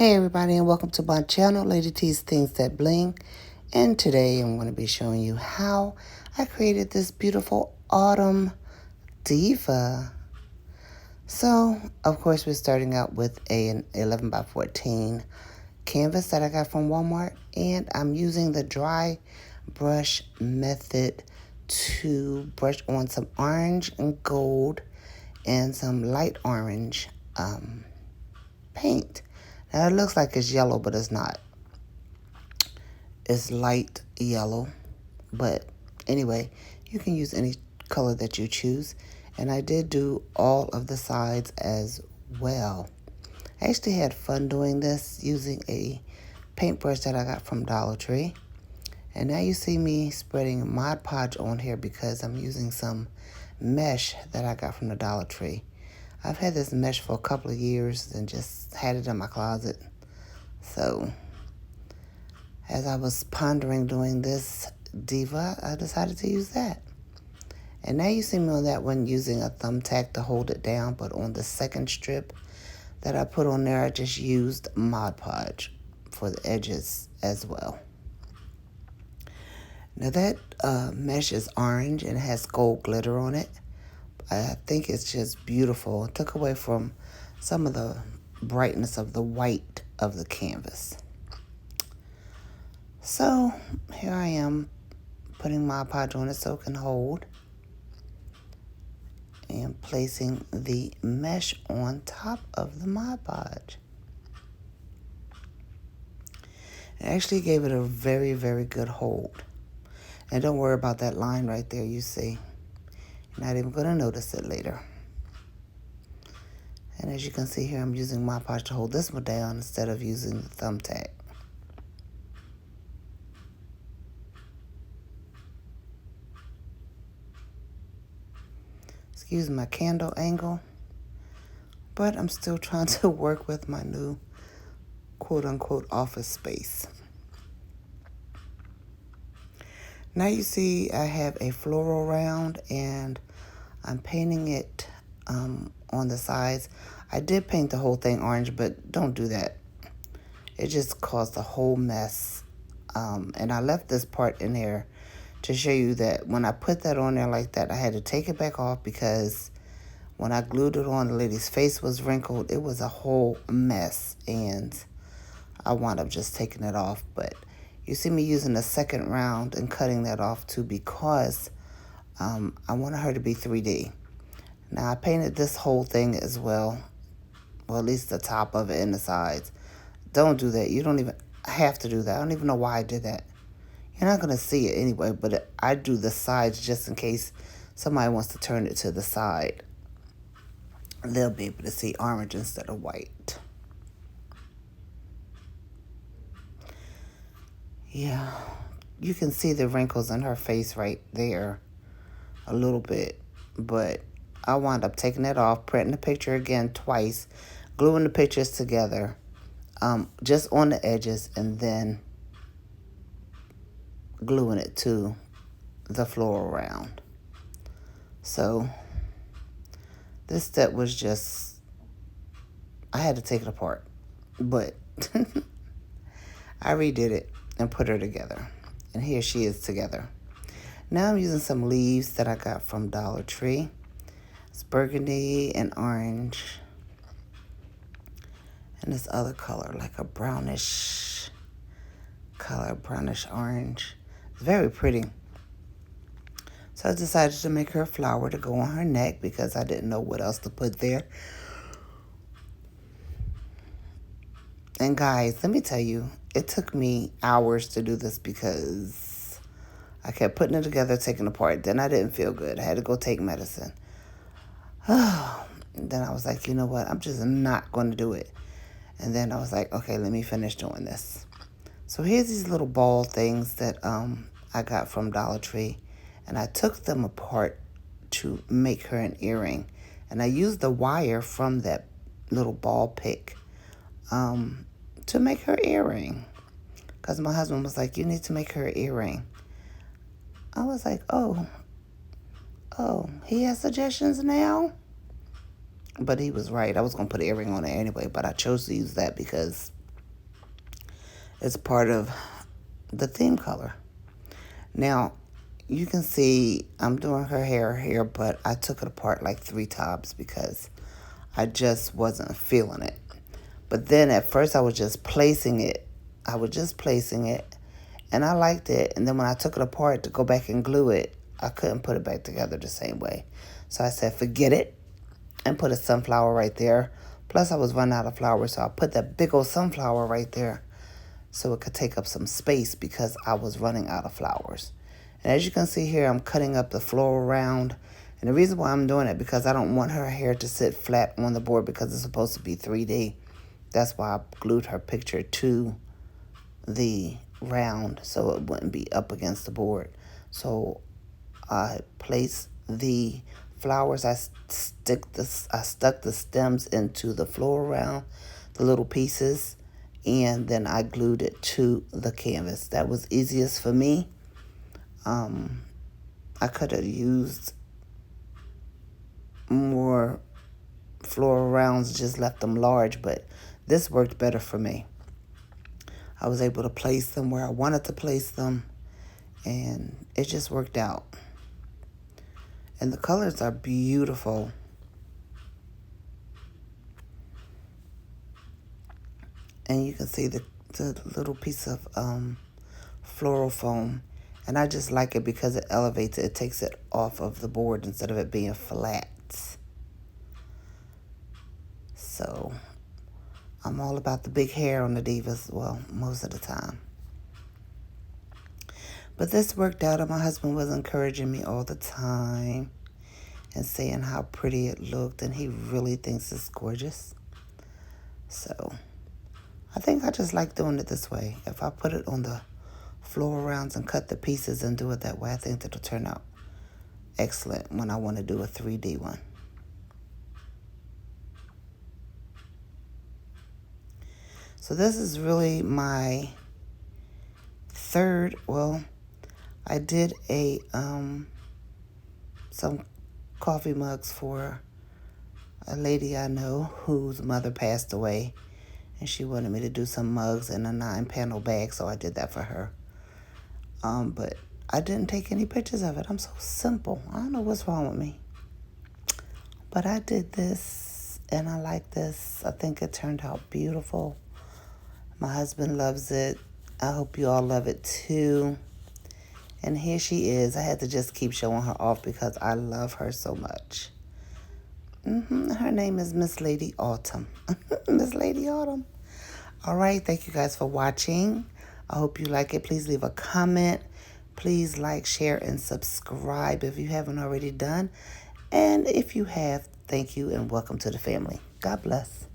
Hey everybody, and welcome to my channel, Lady T's Things That Bling. And today I'm going to be showing you how I created this beautiful autumn diva. So, of course, we're starting out with an 11 by 14 canvas that I got from Walmart, and I'm using the dry brush method to brush on some orange and gold and some light orange paint. Now it looks like it's yellow, but it's not. It's light yellow, but anyway, you can use any color that you choose. And I did do all of the sides as well. I actually had fun doing this using a paintbrush that I got from Dollar Tree. And now you see me spreading Mod Podge on here because I'm using some mesh that I got from the Dollar Tree. I've had this mesh for a couple of years and just had it in my closet. So as I was pondering doing this diva, I decided to use that. And now you see me on that one using a thumbtack to hold it down, but on the second strip that I put on there, I just used Mod Podge for the edges as well. Now that mesh is orange and has gold glitter on it. I think it's just beautiful. It took away from some of the brightness of the white of the canvas. So here I am putting Mod Podge on it so it can hold, and placing the mesh on top of the Mod Podge. It actually gave it a very, very good hold. And don't worry about that line right there you see. You're not even going to notice it later. And as you can see here, I'm using Mod Podge to hold this one down instead of using the thumbtack. Excuse my candle angle, but I'm still trying to work with my new quote-unquote office space. Now you see I have a floral round and I'm painting it on the sides. I did paint the whole thing orange, but don't do that. It just caused a whole mess. And I left this part in there to show you that when I put that on there like that, I had to take it back off because when I glued it on, the lady's face was wrinkled. It was a whole mess, and I wound up just taking it off. But you see me using the second round and cutting that off too because I wanted her to be 3D. Now I painted this whole thing as well. Well, at least the top of it and the sides. Don't do that. You don't even have to do that. I don't even know why I did that. You're not going to see it anyway, but I do the sides just in case somebody wants to turn it to the side. They'll be able to see orange instead of white. Yeah, you can see the wrinkles in her face right there a little bit, but I wound up taking it off, printing the picture again twice, gluing the pictures together, just on the edges, and then gluing it to the floral round. So this step was just, I had to take it apart, but I redid it and put her together. And here she is together. Now I'm using some leaves that I got from Dollar Tree. It's burgundy and orange. And this other color, like a brownish color, brownish orange. It's very pretty. So I decided to make her a flower to go on her neck because I didn't know what else to put there. And guys, let me tell you, it took me hours to do this because I kept putting it together, taking it apart. Then I didn't feel good. I had to go take medicine. Then I was like, you know what? I'm just not going to do it. And then I was like, okay, let me finish doing this. So here's these little ball things that I got from Dollar Tree. And I took them apart to make her an earring. And I used the wire from that little ball pick to make her earring. Because my husband was like, you need to make her an earring. I was like, oh, he has suggestions now? But he was right. I was going to put an earring on it anyway, but I chose to use that because It's part of the theme color. Now, you can see I'm doing her hair here, but I took it apart like 3 times because I just wasn't feeling it. But then at first I was just placing it. And I liked it. And then when I took it apart to go back and glue it, I couldn't put it back together the same way. So I said, forget it, and put a sunflower right there. Plus I was running out of flowers, so I put that big old sunflower right there so it could take up some space because I was running out of flowers. And as you can see here, I'm cutting up the floral round. And the reason why I'm doing it because I don't want her hair to sit flat on the board because it's supposed to be 3D. That's why I glued her picture to the round so it wouldn't be up against the board. So I place the flowers. I stuck the stems into the floral round, the little pieces, and then I glued it to the canvas. That was easiest for me. I could have used more floral rounds, just left them large, but this worked better for me. I was able to place them where I wanted to place them, and it just worked out. And the colors are beautiful. And you can see the little piece of floral foam. And I just like it because it elevates it. It takes it off of the board instead of it being flat. So I'm all about the big hair on the Divas, well, most of the time. But this worked out, and my husband was encouraging me all the time and saying how pretty it looked, and he really thinks it's gorgeous. So I think I just like doing it this way. If I put it on the floral rounds and cut the pieces and do it that way, I think it'll turn out excellent when I want to do a 3D one. So this is really my third, well, I did some coffee mugs for a lady I know whose mother passed away, and she wanted me to do some mugs in a 9-panel bag, so I did that for her. But I didn't take any pictures of it. I'm so simple. I don't know what's wrong with me. But I did this, and I like this. I think it turned out beautiful. My husband loves it. I hope you all love it too. And here she is. I had to just keep showing her off because I love her so much. Her name is Miss Lady Autumn. Miss Lady Autumn. All right. Thank you guys for watching. I hope you like it. Please leave a comment. Please like, share, and subscribe if you haven't already done. And if you have, thank you and welcome to the family. God bless.